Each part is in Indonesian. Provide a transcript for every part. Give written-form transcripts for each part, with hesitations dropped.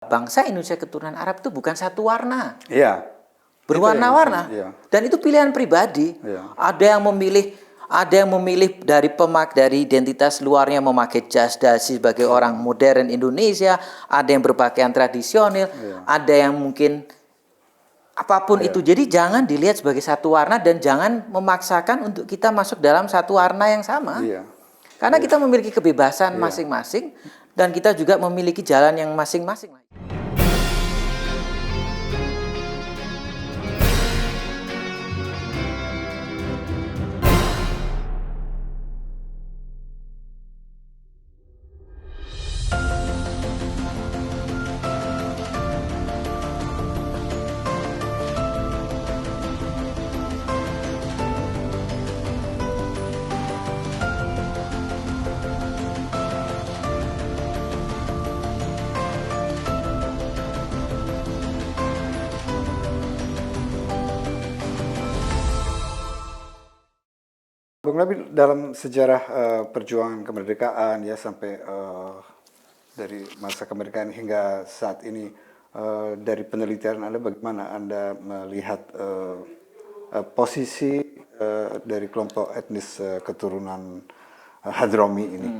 bangsa Indonesia keturunan Arab itu bukan satu warna. Iya. Berwarna-warna. Iya. Dan itu pilihan pribadi. Iya. Ada yang memilih dari identitas luarnya memakai jas dasi sebagai orang modern Indonesia, ada yang berpakaian tradisional, ada yang mungkin apapun itu. Jadi jangan dilihat sebagai satu warna dan jangan memaksakan untuk kita masuk dalam satu warna yang sama. Iya. Karena kita memiliki kebebasan masing-masing dan kita juga memiliki jalan yang masing-masing. Bung Nabil, dalam sejarah perjuangan kemerdekaan ya sampai dari masa kemerdekaan hingga saat ini, dari penelitian Anda bagaimana Anda melihat posisi dari kelompok etnis keturunan Hadromi ini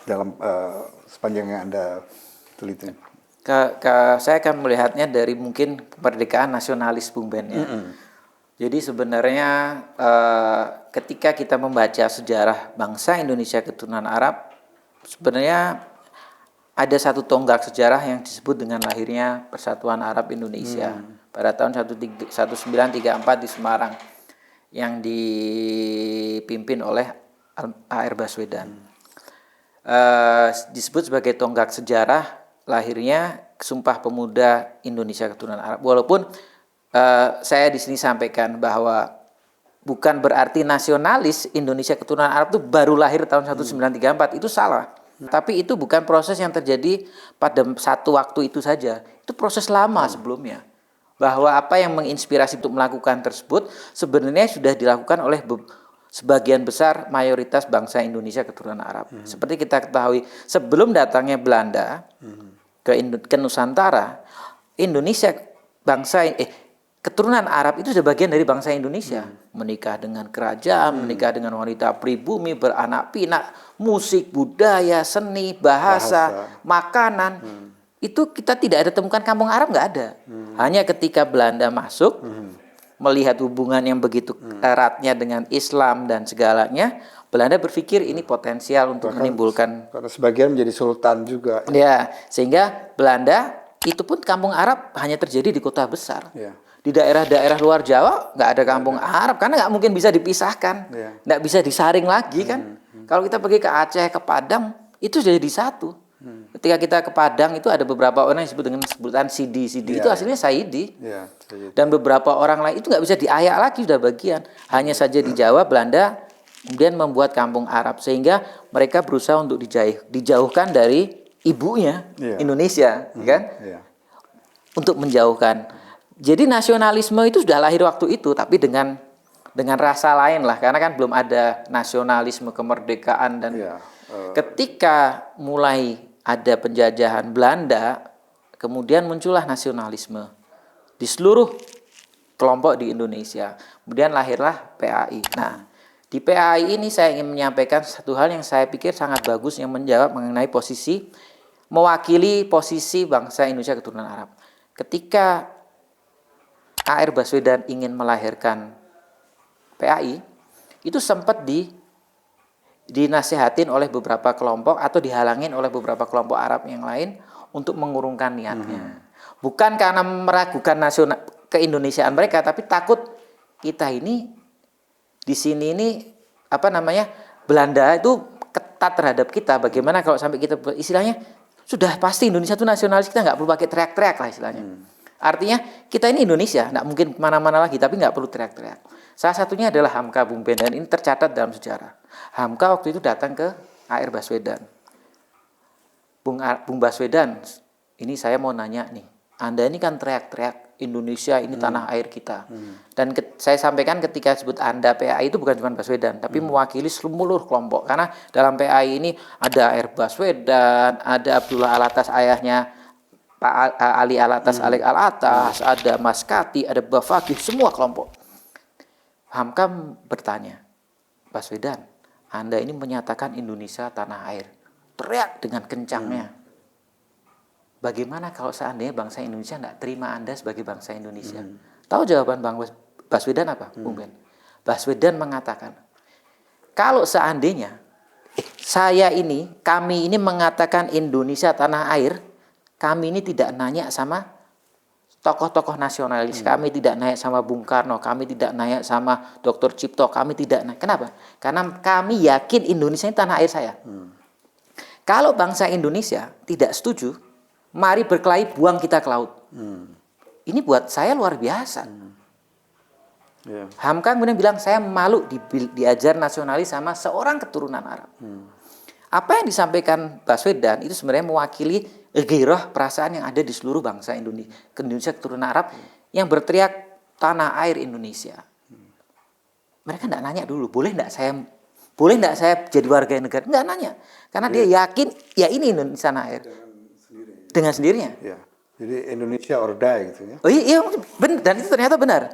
dalam sepanjang yang Anda teliti? Saya akan melihatnya dari mungkin kemerdekaan nasionalis, Bung Ben ya. Jadi sebenarnya ketika kita membaca sejarah bangsa Indonesia keturunan Arab, sebenarnya ada satu tonggak sejarah yang disebut dengan lahirnya Persatuan Arab Indonesia pada tahun 1934 di Semarang yang dipimpin oleh A.R. Baswedan. Disebut sebagai tonggak sejarah lahirnya Sumpah Pemuda Indonesia Keturunan Arab. Walaupun saya di sini sampaikan bahwa bukan berarti nasionalis Indonesia keturunan Arab itu baru lahir tahun 1934, itu salah. Tapi itu bukan proses yang terjadi pada satu waktu itu saja. Itu proses lama sebelumnya. Bahwa apa yang menginspirasi untuk melakukan tersebut sebenarnya sudah dilakukan oleh sebagian besar mayoritas bangsa Indonesia keturunan Arab. Seperti kita ketahui, sebelum datangnya Belanda ke Nusantara, Indonesia keturunan Arab itu sudah bagian dari bangsa Indonesia. Menikah dengan kerajaan, menikah dengan wanita pribumi, beranak pinak, musik, budaya, seni, bahasa. Makanan. Itu kita tidak ada temukan kampung Arab, nggak ada. Hanya ketika Belanda masuk, melihat hubungan yang begitu eratnya dengan Islam dan segalanya, Belanda berpikir ini potensial untuk menimbulkan. Karena sebagian menjadi sultan juga. Ya, sehingga Belanda itu pun kampung Arab hanya terjadi di kota besar. Di daerah-daerah luar Jawa nggak ada kampung Arab karena nggak mungkin bisa dipisahkan, nggak bisa disaring lagi kan. Kalau kita pergi ke Aceh, ke Padang, itu sudah jadi satu. Ketika kita ke Padang itu ada beberapa orang yang disebut dengan sebutan Sidi. Itu aslinya Saidi. Dan beberapa orang lain itu nggak bisa diayak lagi, sudah bagian. Hanya saja di Jawa, Belanda kemudian membuat kampung Arab sehingga mereka berusaha untuk dijauhkan dari ibunya Indonesia, kan? Untuk menjauhkan. Jadi nasionalisme itu sudah lahir waktu itu, tapi dengan rasa lain lah, karena kan belum ada nasionalisme kemerdekaan dan ketika mulai ada penjajahan Belanda, kemudian muncullah nasionalisme di seluruh kelompok di Indonesia. Kemudian lahirlah PAI. Nah, di PAI ini saya ingin menyampaikan satu hal yang saya pikir sangat bagus yang menjawab mengenai mewakili posisi bangsa Indonesia keturunan Arab. Ketika A.R. Baswedan ingin melahirkan PAI, itu sempat dinasihatin oleh beberapa kelompok atau dihalangin oleh beberapa kelompok Arab yang lain untuk mengurungkan niatnya. Bukan karena meragukan keindonesiaan mereka, tapi takut kita ini di sini ini Belanda itu ketat terhadap kita. Bagaimana kalau sampai kita istilahnya sudah pasti Indonesia itu nasionalis, kita nggak perlu pakai teriak-teriak lah istilahnya. Artinya kita ini Indonesia, nggak mungkin kemana-mana lagi, tapi nggak perlu teriak-teriak. Salah satunya adalah Hamka, Bung Ben, dan ini tercatat dalam sejarah. Hamka waktu itu datang ke A.R. Baswedan. Bung Baswedan, ini saya mau nanya nih, Anda ini kan teriak-teriak Indonesia ini tanah air kita. Dan saya sampaikan ketika sebut Anda PAI itu bukan cuma Baswedan, tapi mewakili seluruh kelompok. Karena dalam PAI ini ada Air Baswedan, ada Abdullah Alatas ayahnya Pak Ali Alatas, Alek Alatas, ada Mas Kati, ada Bafaki, semua kelompok. Hamka bertanya, Baswedan, Anda ini menyatakan Indonesia tanah air. Teriak dengan kencangnya. Bagaimana kalau seandainya bangsa Indonesia tidak terima Anda sebagai bangsa Indonesia? Tahu jawaban Bang Baswedan apa, Bung Ben? Baswedan mengatakan, kalau seandainya kami ini mengatakan Indonesia tanah air, kami ini tidak nanya sama tokoh-tokoh nasionalis, kami tidak nanya sama Bung Karno, kami tidak nanya sama Dr. Cipto, kami tidak nanya. Kenapa? Karena kami yakin Indonesia ini tanah air saya. Kalau bangsa Indonesia tidak setuju, mari berkelahi, buang kita ke laut. Ini buat saya luar biasa. Hamka kemudian bilang, saya malu diajar nasionalis sama seorang keturunan Arab. Apa yang disampaikan Baswedan itu sebenarnya mewakili gairah perasaan yang ada di seluruh bangsa Indonesia keturunan Arab yang berteriak tanah air Indonesia. Mereka tidak nanya dulu, boleh tidak saya jadi warga negara? Enggak nanya. Karena dia yakin ya ini Indonesia tanah air. Dengan sendirinya. Ya. Jadi Indonesia or die gitu ya. Oh iya, benar, dan itu ternyata benar.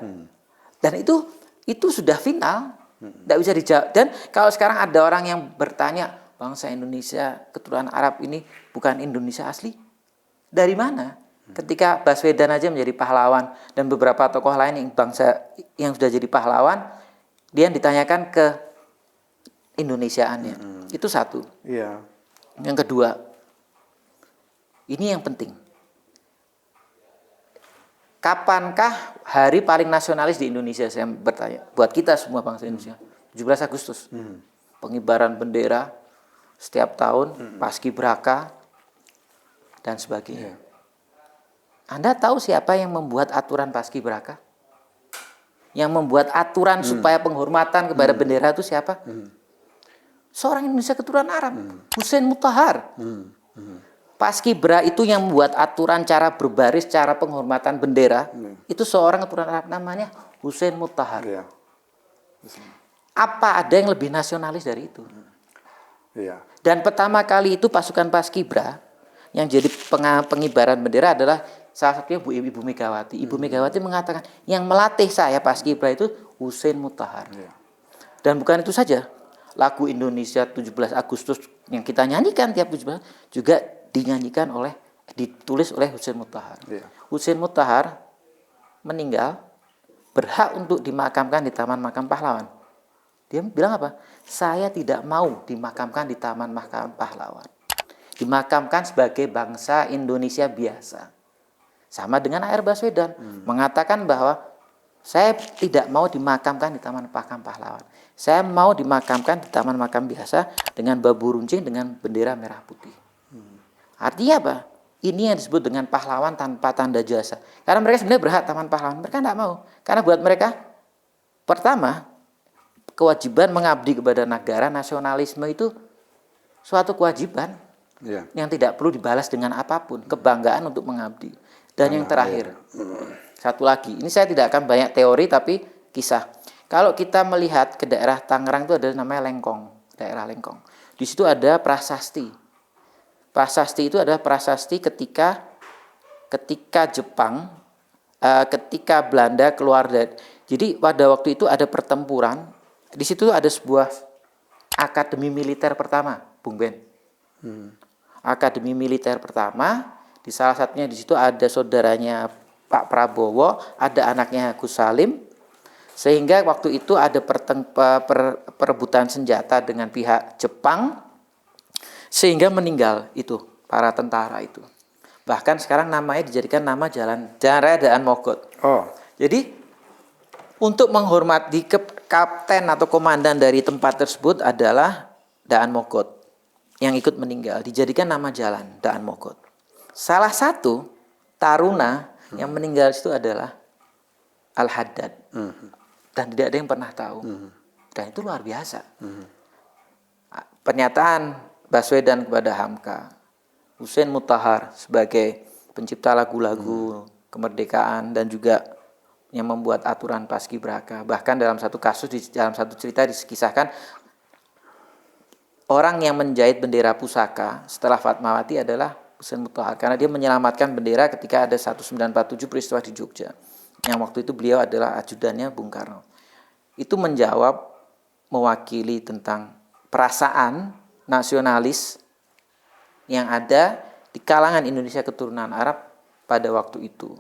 Dan itu sudah final. Tidak bisa dijawab. Dan kalau sekarang ada orang yang bertanya, bangsa Indonesia keturunan Arab ini bukan Indonesia asli? Dari mana? Ketika Baswedan aja menjadi pahlawan dan beberapa tokoh lain yang sudah jadi pahlawan, dia ditanyakan ke Indonesiaannya. Itu satu. Iya. Yang kedua, ini yang penting. Kapankah hari paling nasionalis di Indonesia? Saya bertanya. Buat kita semua bangsa Indonesia. 17 Agustus. Pengibaran bendera setiap tahun, Paskibraka, dan sebagainya. Anda tahu siapa yang membuat aturan Paskibraka? Yang membuat aturan supaya penghormatan kepada bendera itu siapa? Seorang Indonesia keturunan Arab. Hussein Mutahar. Paskibra itu yang membuat aturan cara berbaris, cara penghormatan bendera, itu seorang keturunan Arab namanya Hussein Mutahar. Iya. Apa ada yang lebih nasionalis dari itu? Iya. Dan pertama kali itu pasukan Paskibra yang jadi pengibaran bendera adalah salah satunya Ibu Megawati. Ibu Megawati mengatakan yang melatih saya Paskibra itu Hussein Mutahar. Iya. Dan bukan itu saja, lagu Indonesia 17 Agustus yang kita nyanyikan tiap 17 juga ditulis oleh Hussein Mutahar. Yeah. Hussein Mutahar meninggal, berhak untuk dimakamkan di Taman Makam Pahlawan. Dia bilang apa? Saya tidak mau dimakamkan di Taman Makam Pahlawan. Dimakamkan sebagai bangsa Indonesia biasa. Sama dengan Air Baswedan, mengatakan bahwa saya tidak mau dimakamkan di Taman Makam Pahlawan. Saya mau dimakamkan di Taman Makam biasa dengan bambu runcing dengan bendera merah putih. Artinya apa? Ini yang disebut dengan pahlawan tanpa tanda jasa. Karena mereka sebenarnya berhak Taman Pahlawan. Mereka tidak mau. Karena buat mereka, pertama, kewajiban mengabdi kepada negara, nasionalisme itu suatu kewajiban yang tidak perlu dibalas dengan apapun. Kebanggaan untuk mengabdi. Dan yang terakhir, satu lagi. Ini saya tidak akan banyak teori, tapi kisah. Kalau kita melihat ke daerah Tangerang itu ada namanya Lengkong. Daerah Lengkong. Di situ ada prasasti. Prasasti itu adalah prasasti ketika Jepang, ketika Belanda keluar dari. Jadi pada waktu itu ada pertempuran. Di situ ada sebuah akademi militer pertama, Bung Ben. Akademi militer pertama. Di salah satunya di situ ada saudaranya Pak Prabowo, ada anaknya Gus Salim. Sehingga waktu itu ada perebutan senjata dengan pihak Jepang. Sehingga meninggal itu para tentara itu. Bahkan sekarang namanya dijadikan nama Jalan Raya Daan Mogot. Oh. Jadi untuk menghormati kapten atau komandan dari tempat tersebut adalah Daan Mogot yang ikut meninggal. Dijadikan nama jalan Daan Mogot. Salah satu taruna yang meninggal itu adalah Al-Haddad. Dan tidak ada yang pernah tahu. Dan itu luar biasa. Pernyataan Baswedan kepada Hamka, Hussein Mutahar sebagai pencipta lagu-lagu kemerdekaan dan juga yang membuat aturan paskibraka. Bahkan dalam satu kasus, dalam satu cerita dikisahkan orang yang menjahit bendera pusaka setelah Fatmawati adalah Husein Mutahar, karena dia menyelamatkan bendera ketika ada 1947 peristiwa di Jogja. Yang waktu itu beliau adalah ajudannya Bung Karno. Itu menjawab, mewakili tentang perasaan nasionalis yang ada di kalangan Indonesia keturunan Arab pada waktu itu.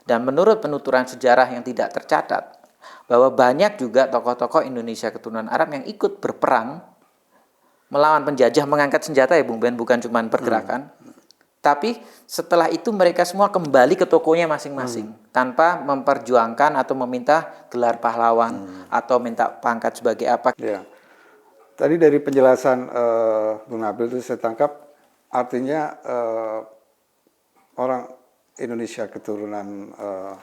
Dan menurut penuturan sejarah yang tidak tercatat, bahwa banyak juga tokoh-tokoh Indonesia keturunan Arab yang ikut berperang melawan penjajah, mengangkat senjata ya Bung Ben, bukan cuma pergerakan. Tapi setelah itu mereka semua kembali ke tokonya masing-masing tanpa memperjuangkan atau meminta gelar pahlawan atau minta pangkat sebagai apa. Ya. Tadi dari penjelasan Bung Nabil itu saya tangkap artinya orang Indonesia keturunan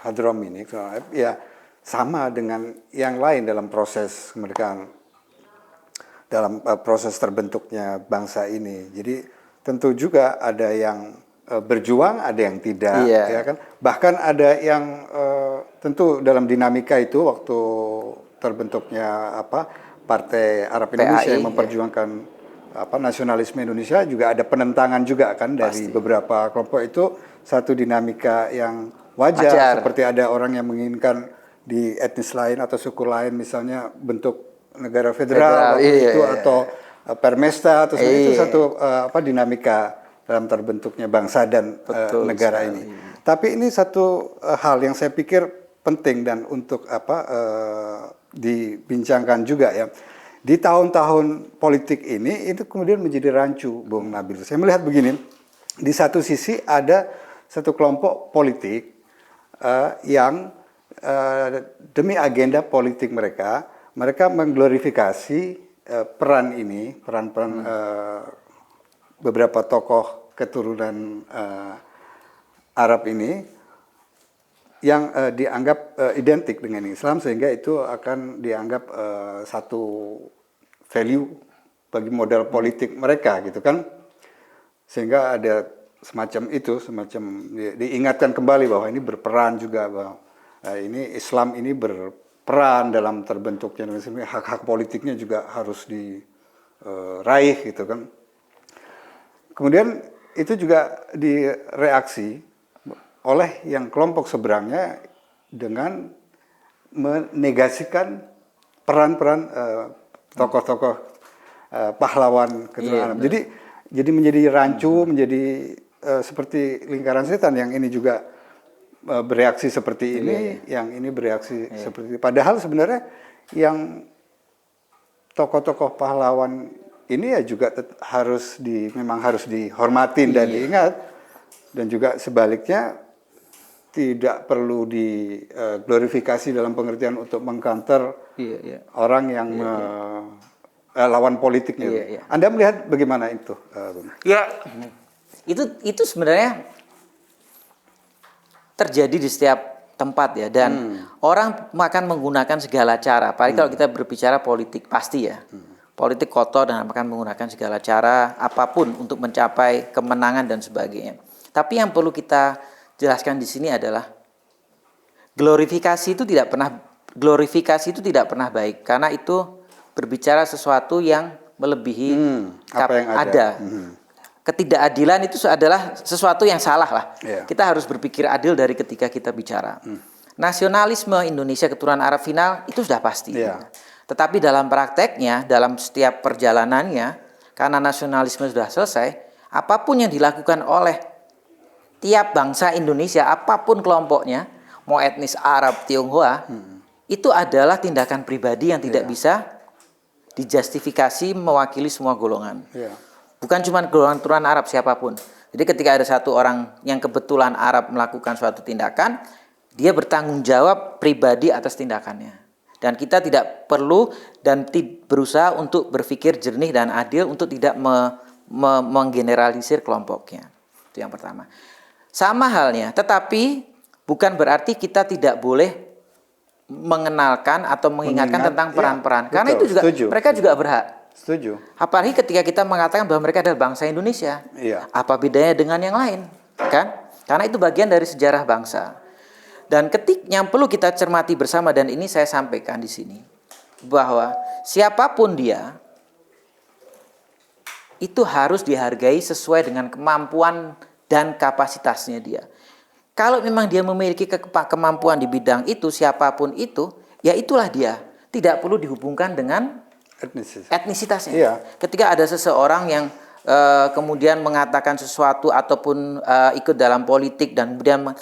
Hadrom ini ya sama dengan yang lain dalam proses kemerdekaan, dalam proses terbentuknya bangsa ini. Jadi tentu juga ada yang berjuang, ada yang tidak, ya kan. Bahkan ada yang tentu dalam dinamika itu waktu terbentuknya Partai Arab Indonesia yang memperjuangkan nasionalisme Indonesia, juga ada penentangan juga kan dari beberapa kelompok. Itu satu dinamika yang wajar. Seperti ada orang yang menginginkan di etnis lain atau suku lain misalnya bentuk negara federal itu atau permesta atau itu satu dinamika dalam terbentuknya bangsa dan negara ini. Tapi ini satu hal yang saya pikir penting dan untuk dibincangkan juga ya. Di tahun-tahun politik ini itu kemudian menjadi rancu, Bung Nabil. Saya melihat begini, di satu sisi ada satu kelompok politik yang demi agenda politik mereka mengglorifikasi peran ini, peran-peran beberapa tokoh keturunan Arab ini yang dianggap identik dengan Islam, sehingga itu akan dianggap satu value bagi model politik mereka gitu kan, sehingga ada semacam diingatkan kembali bahwa ini berperan juga, bahwa ini Islam ini berperan dalam terbentuknya, hak-hak politiknya juga harus diraih gitu kan. Kemudian itu juga direaksi oleh yang kelompok seberangnya dengan menegasikan peran-peran tokoh-tokoh pahlawan keturunan Arab. Jadi menjadi rancu, menjadi seperti lingkaran setan, yang ini juga bereaksi seperti ini, yang ini bereaksi seperti ini. Padahal sebenarnya yang tokoh-tokoh pahlawan ini ya juga memang harus dihormatin dan diingat, dan juga sebaliknya tidak perlu diglorifikasi dalam pengertian untuk mengcounter orang yang lawan politiknya. Anda melihat bagaimana itu? Ya, itu sebenarnya terjadi di setiap tempat ya, dan orang akan menggunakan segala cara. Apalagi kalau kita berbicara politik, pasti ya. Politik kotor dan akan menggunakan segala cara apapun untuk mencapai kemenangan dan sebagainya. Tapi yang perlu kita jelaskan di sini adalah glorifikasi itu tidak pernah baik, karena itu berbicara sesuatu yang melebihi apa yang ada. Ketidakadilan itu adalah sesuatu yang salah lah. Kita harus berpikir adil dari ketika kita bicara. Nasionalisme Indonesia keturunan Arab final itu sudah pasti. Tetapi dalam prakteknya, dalam setiap perjalanannya, karena nasionalisme sudah selesai, apapun yang dilakukan oleh tiap bangsa Indonesia, apapun kelompoknya, mau etnis Arab, Tionghoa, itu adalah tindakan pribadi yang tidak bisa dijustifikasi mewakili semua golongan. Bukan cuma golongan keturunan Arab, siapapun. Jadi ketika ada satu orang yang kebetulan Arab melakukan suatu tindakan, dia bertanggung jawab pribadi atas tindakannya. Dan kita tidak perlu dan berusaha untuk berpikir jernih dan adil untuk tidak menggeneralisir kelompoknya. Itu yang pertama. Sama halnya, tetapi bukan berarti kita tidak boleh mengenalkan atau mengingatkan tentang peran-peran. Karena itu juga mereka juga berhak. Setuju. Apalagi ketika kita mengatakan bahwa mereka adalah bangsa Indonesia. Apa bedanya dengan yang lain? Kan? Karena itu bagian dari sejarah bangsa. Dan yang perlu kita cermati bersama, dan ini saya sampaikan di sini, bahwa siapapun dia itu harus dihargai sesuai dengan kemampuan dan kapasitasnya dia. Kalau memang dia memiliki kemampuan di bidang itu, siapapun itu, ya itulah dia. Tidak perlu dihubungkan dengan etnisitasnya. Iya. Ketika ada seseorang yang kemudian mengatakan sesuatu ataupun ikut dalam politik dan kemudian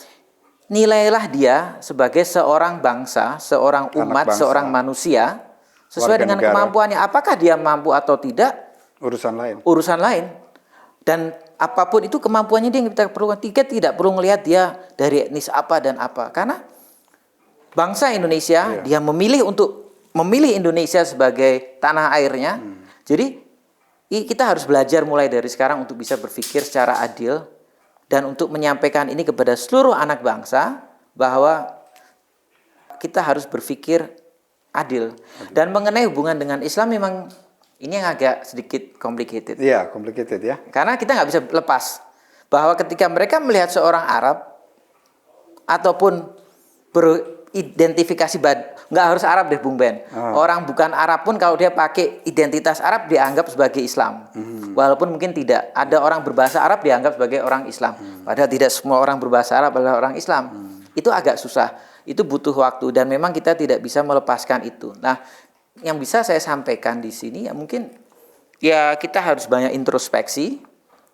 nilailah dia sebagai seorang bangsa, seorang umat, seorang manusia sesuai dengan kemampuannya. Apakah dia mampu atau tidak? Urusan lain. Urusan lain. Dan apapun itu kemampuannya dia yang kita perlukan. Tidak perlu melihat dia dari etnis apa dan apa. Karena bangsa Indonesia, dia memilih Indonesia sebagai tanah airnya. Jadi kita harus belajar mulai dari sekarang untuk bisa berpikir secara adil dan untuk menyampaikan ini kepada seluruh anak bangsa bahwa kita harus berpikir adil. Dan mengenai hubungan dengan Islam memang ini yang agak sedikit complicated. Iya, complicated ya. Karena kita nggak bisa lepas bahwa ketika mereka melihat seorang Arab ataupun beridentifikasi, nggak harus Arab deh Bung Ben. Orang bukan Arab pun kalau dia pakai identitas Arab dianggap sebagai Islam. Walaupun mungkin tidak. Ada orang berbahasa Arab dianggap sebagai orang Islam. Padahal tidak semua orang berbahasa Arab adalah orang Islam. Itu agak susah. Itu butuh waktu dan memang kita tidak bisa melepaskan itu. Nah, yang bisa saya sampaikan di sini ya mungkin ya kita harus banyak introspeksi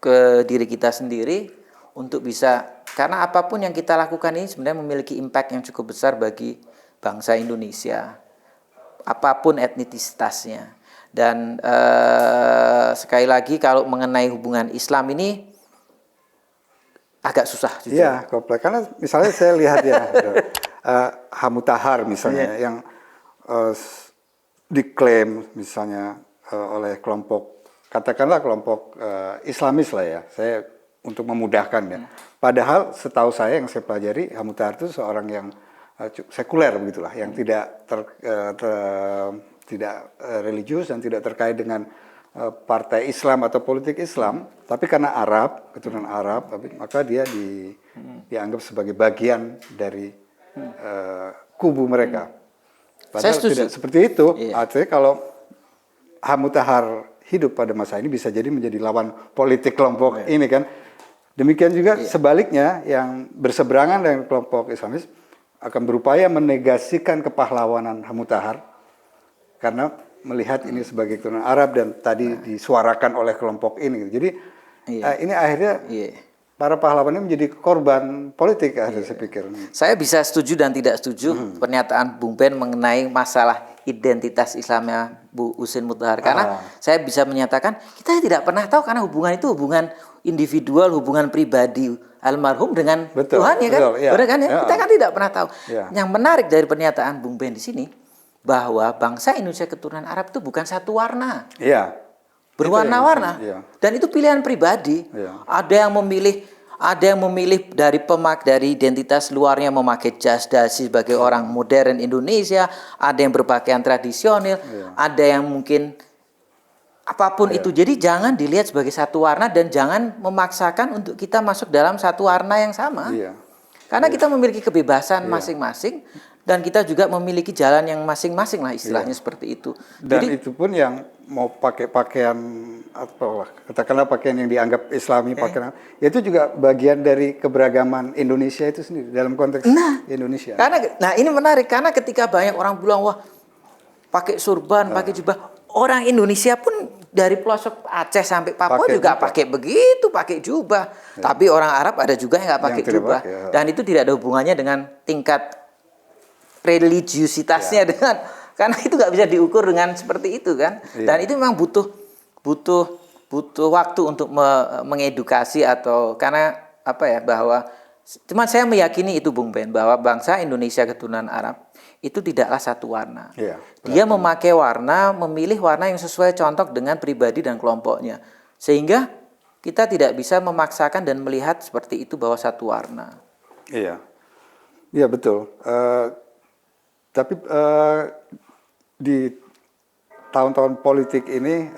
ke diri kita sendiri untuk bisa, karena apapun yang kita lakukan ini sebenarnya memiliki impact yang cukup besar bagi bangsa Indonesia, apapun etnisitasnya. Dan sekali lagi kalau mengenai hubungan Islam ini agak susah. Iya, kompleks. Karena misalnya saya lihat ya, Hamutahar misalnya yang diklaim misalnya oleh kelompok, katakanlah kelompok Islamis lah ya, saya untuk memudahkan ya. Padahal setahu saya yang saya pelajari, Hamutahar itu seorang yang sekuler begitulah, yang tidak religius dan tidak terkait dengan partai Islam atau politik Islam, tapi karena Arab, keturunan Arab, maka dia dianggap sebagai bagian dari kubu mereka. Padahal tidak seperti itu. Artinya kalau Hamutahar hidup pada masa ini bisa jadi menjadi lawan politik kelompok ini kan. Demikian juga sebaliknya yang berseberangan dengan kelompok Islamis akan berupaya menegasikan kepahlawanan Hamutahar karena melihat ini sebagai keturunan Arab dan tadi disuarakan oleh kelompok ini. Jadi ini akhirnya para pahlawan ini menjadi korban politik akhirnya saya pikir. Saya bisa setuju dan tidak setuju pernyataan Bung Ben mengenai masalah identitas Islamnya Bu Husin Mutahar. Karena saya bisa menyatakan kita tidak pernah tahu karena hubungan itu hubungan individual, hubungan pribadi almarhum dengan Tuhan ya kan? Benar kan ya? Kita kan tidak pernah tahu. Yang menarik dari pernyataan Bung Ben di sini bahwa bangsa Indonesia keturunan Arab itu bukan satu warna. Berwarna-warna. Dan itu pilihan pribadi. Ada yang memilih dari identitas luarnya memakai jas dasi sebagai orang modern Indonesia, ada yang berpakaian tradisional, ada yang mungkin apapun itu. Jadi jangan dilihat sebagai satu warna dan jangan memaksakan untuk kita masuk dalam satu warna yang sama. Karena kita memiliki kebebasan masing-masing dan kita juga memiliki jalan yang masing-masing lah istilahnya seperti itu. Dan jadi, itu pun yang mau pakai pakaian atau katakanlah pakaian yang dianggap Islami, pakaian itu juga bagian dari keberagaman Indonesia itu sendiri dalam konteks Indonesia. Karena ini menarik karena ketika banyak orang bilang wah pakai surban, pakai jubah, orang Indonesia pun dari pelosok Aceh sampai Papua juga pakai begitu, pakai jubah. Tapi orang Arab ada juga yang nggak pakai jubah. Dan itu tidak ada hubungannya dengan tingkat religiusitasnya dengan, karena itu nggak bisa diukur dengan seperti itu kan. Dan itu memang butuh waktu untuk mengedukasi atau karena bahwa cuman saya meyakini itu Bung Ben bahwa bangsa Indonesia keturunan Arab itu tidaklah satu warna. Dia memakai warna, memilih warna yang sesuai contoh dengan pribadi dan kelompoknya. Sehingga kita tidak bisa memaksakan dan melihat seperti itu bahwa satu warna. Iya betul. Tapi di tahun-tahun politik ini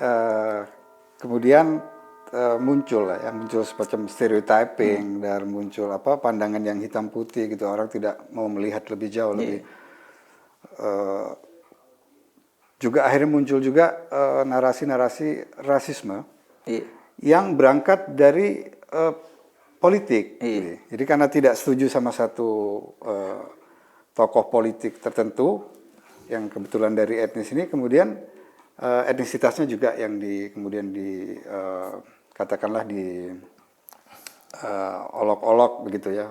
kemudian muncul lah ya, muncul semacam stereotyping dan muncul pandangan yang hitam putih gitu, orang tidak mau melihat lebih jauh lebih juga akhirnya muncul juga narasi-narasi rasisme yang berangkat dari politik. Jadi karena tidak setuju sama satu tokoh politik tertentu yang kebetulan dari etnis ini, kemudian etnisitasnya juga yang kemudian katakanlah di olok-olok begitu ya.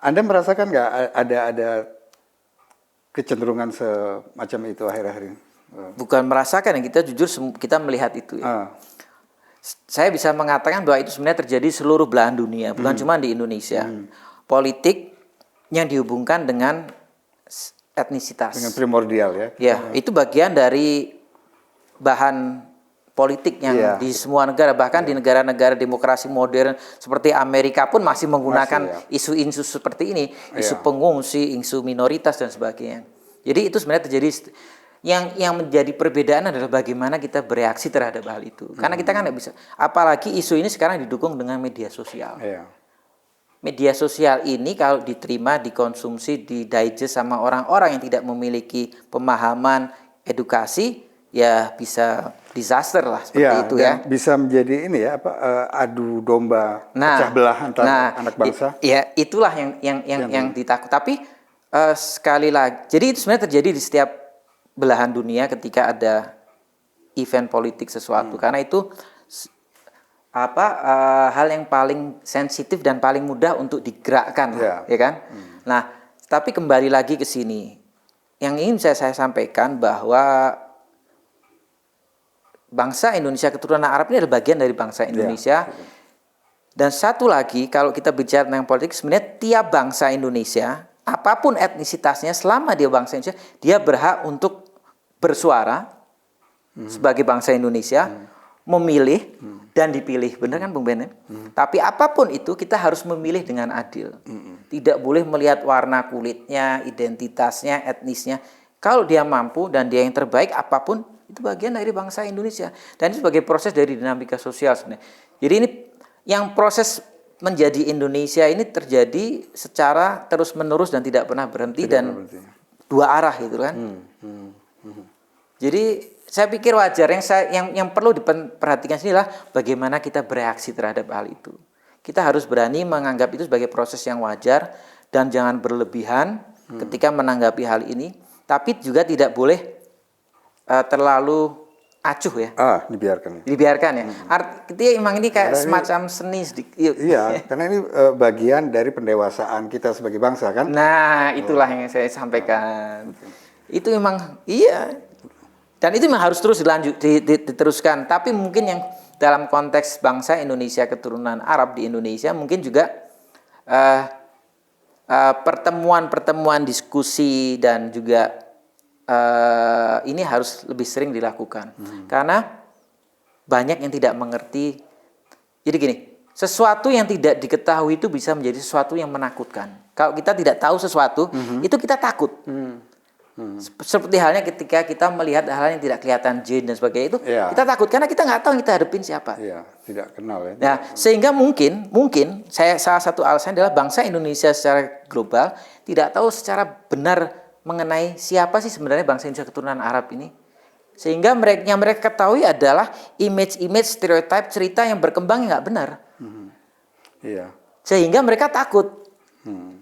Anda merasakan nggak ada kecenderungan semacam itu akhir-akhir ini? Bukan merasakan, yang kita jujur kita melihat itu ya. Saya bisa mengatakan bahwa itu sebenarnya terjadi seluruh belahan dunia, bukan cuma di Indonesia. Politik yang dihubungkan dengan etnisitas. Dengan primordial ya. Ya, itu bagian dari bahan politik yang di semua negara, bahkan di negara-negara demokrasi modern seperti Amerika pun masih menggunakan isu-isu seperti ini, isu pengungsi, isu minoritas dan sebagainya. Jadi itu sebenarnya terjadi. Yang menjadi perbedaan adalah bagaimana kita bereaksi terhadap hal itu. Karena kita kan nggak bisa. Apalagi isu ini sekarang didukung dengan media sosial. Media sosial ini kalau diterima, dikonsumsi, digest sama orang-orang yang tidak memiliki pemahaman edukasi, ya bisa disaster lah seperti itu ya. Bisa menjadi ini ya adu domba, pecah belah antara anak bangsa. Ya itulah yang ditakut. Tapi sekali lagi, jadi itu sebenarnya terjadi di setiap belahan dunia ketika ada event politik sesuatu, karena itu hal yang paling sensitif dan paling mudah untuk digerakkan, ya kan? Nah, tapi kembali lagi ke sini, yang ingin saya sampaikan bahwa bangsa Indonesia keturunan Arab ini adalah bagian dari bangsa Indonesia. Dan satu lagi, kalau kita bicara tentang politik, sebenarnya tiap bangsa Indonesia, apapun etnisitasnya, selama dia bangsa Indonesia, dia berhak untuk bersuara sebagai bangsa Indonesia, memilih dan dipilih. Benar kan Bung Ben? Tapi apapun itu kita harus memilih dengan adil. Tidak boleh melihat warna kulitnya, identitasnya, etnisnya. Kalau dia mampu dan dia yang terbaik, apapun itu bagian dari bangsa Indonesia. Dan itu sebagai proses dari dinamika sosial sebenarnya. Jadi ini yang proses menjadi Indonesia ini terjadi secara terus-menerus dan tidak pernah berhenti dua arah gitu kan. Jadi saya pikir wajar, yang perlu diperhatikan sini adalah bagaimana kita bereaksi terhadap hal itu. Kita harus berani menganggap itu sebagai proses yang wajar dan jangan berlebihan ketika menanggapi hal ini, tapi juga tidak boleh terlalu acuh ya. Dibiarkan ya. Artinya emang ini kayak semacam seni sedikit. Iya, karena ini bagian dari pendewasaan kita sebagai bangsa kan. Nah, itulah yang saya sampaikan. Itu memang iya. Dan itu memang harus terus diteruskan. Tapi mungkin yang dalam konteks bangsa Indonesia keturunan Arab di Indonesia mungkin juga pertemuan-pertemuan diskusi dan juga ini harus lebih sering dilakukan. Karena banyak yang tidak mengerti. Jadi gini, sesuatu yang tidak diketahui itu bisa menjadi sesuatu yang menakutkan. Kalau kita tidak tahu sesuatu, itu kita takut. Seperti halnya ketika kita melihat hal yang tidak kelihatan, jin dan sebagainya itu, kita takut karena kita nggak tahu yang kita hadapin siapa. Tidak kenal ya. Nah, sehingga mungkin salah satu alasan adalah bangsa Indonesia secara global tidak tahu secara benar mengenai siapa sih sebenarnya bangsa Indonesia keturunan Arab ini. Sehingga yang mereka ketahui adalah image-image, stereotip, cerita yang berkembang yang nggak benar. Sehingga mereka takut.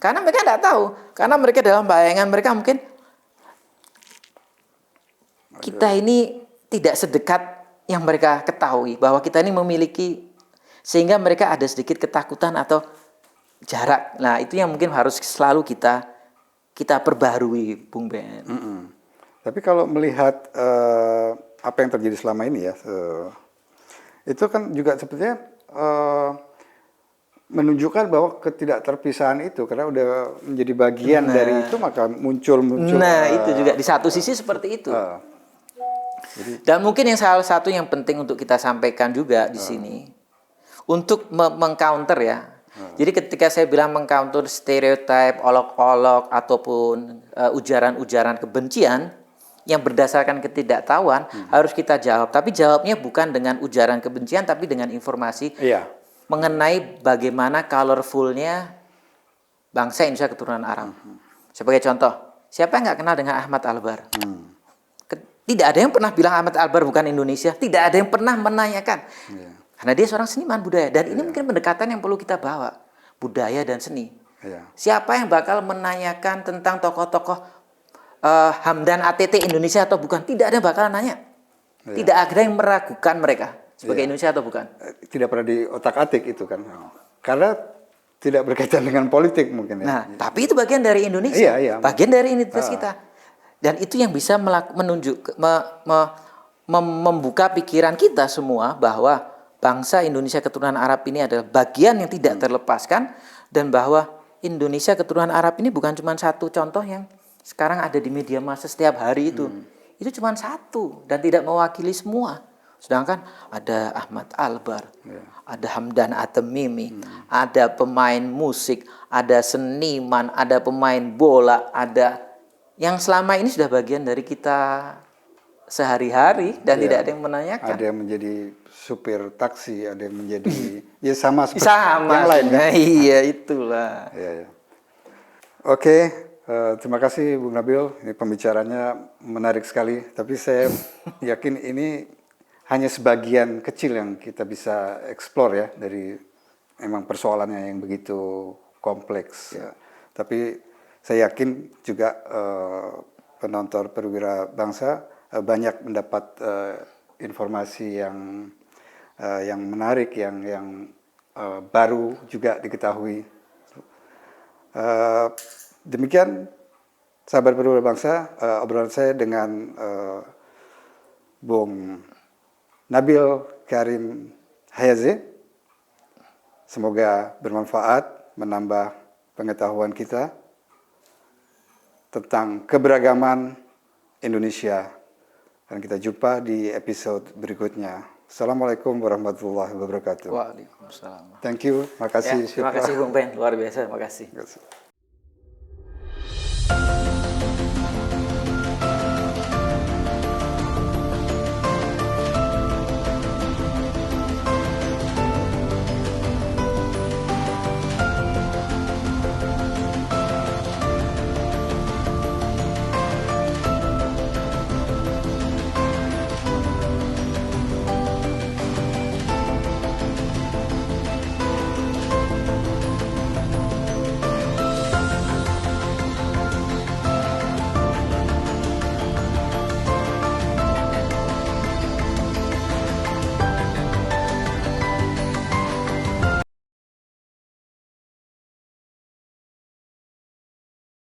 Karena mereka nggak tahu. Karena mereka dalam bayangan mereka mungkin kita ini tidak sedekat yang mereka ketahui. Bahwa kita ini memiliki, sehingga mereka ada sedikit ketakutan atau jarak. Nah, itu yang mungkin harus selalu kita perbarui, Bung Ben. Tapi kalau melihat apa yang terjadi selama ini ya, itu kan juga sepertinya menunjukkan bahwa ketidakterpisahan itu, karena udah menjadi bagian dari itu, maka muncul. Nah, itu juga di satu sisi seperti itu. Dan mungkin yang salah satu yang penting untuk kita sampaikan juga di sini, untuk mengcounter ya. Jadi ketika saya bilang mengcounter stereotip, olok-olok ataupun ujaran-ujaran kebencian, yang berdasarkan ketidaktahuan harus kita jawab. Tapi jawabnya bukan dengan ujaran kebencian, tapi dengan informasi mengenai bagaimana colorfulnya bangsa Indonesia keturunan Arab. Sebagai contoh, siapa yang nggak kenal dengan Ahmad Albar? Tidak ada yang pernah bilang Ahmad Albar bukan Indonesia. Tidak ada yang pernah menanyakan. Karena dia seorang seniman budaya. Dan ini mungkin pendekatan yang perlu kita bawa. Budaya dan seni. Siapa yang bakal menanyakan tentang tokoh-tokoh Hamdan ATT Indonesia atau bukan? Tidak ada yang bakal nanya. Tidak ada yang meragukan mereka sebagai Indonesia atau bukan. Tidak pernah di otak-atik itu kan. Karena tidak berkaitan dengan politik mungkin. Nah, tapi itu bagian dari Indonesia. Bagian dari identitas kita. Dan itu yang bisa membuka pikiran kita semua bahwa bangsa Indonesia keturunan Arab ini adalah bagian yang tidak terlepaskan. Dan bahwa Indonesia keturunan Arab ini bukan cuma satu contoh yang sekarang ada di media massa setiap hari itu. Itu cuma satu dan tidak mewakili semua. Sedangkan ada Ahmad Albar, ada Hamdan At-Tamimi, ada pemain musik, ada seniman, ada pemain bola, ada yang selama ini sudah bagian dari kita sehari-hari dan tidak ada yang menanyakan. Ada yang menjadi supir taksi, ada yang menjadi sama seperti yang lain. Iya, itulah. Oke. Terima kasih Bung Nabil, ini pembicaranya menarik sekali, tapi saya yakin ini hanya sebagian kecil yang kita bisa explore ya dari emang persoalannya yang begitu kompleks. Tapi saya yakin juga penonton Perwira Bangsa banyak mendapat informasi yang menarik, yang baru juga diketahui. Demikian sahabat Perwira Bangsa, obrolan saya dengan Bung Nabil Karim Hayaze. Semoga bermanfaat, menambah pengetahuan kita tentang keberagaman Indonesia. Dan kita jumpa di episode berikutnya. Assalamualaikum warahmatullahi wabarakatuh. Waalaikumsalam. Thank you, makasih. Terima kasih Bung Ben, luar biasa, terima kasih.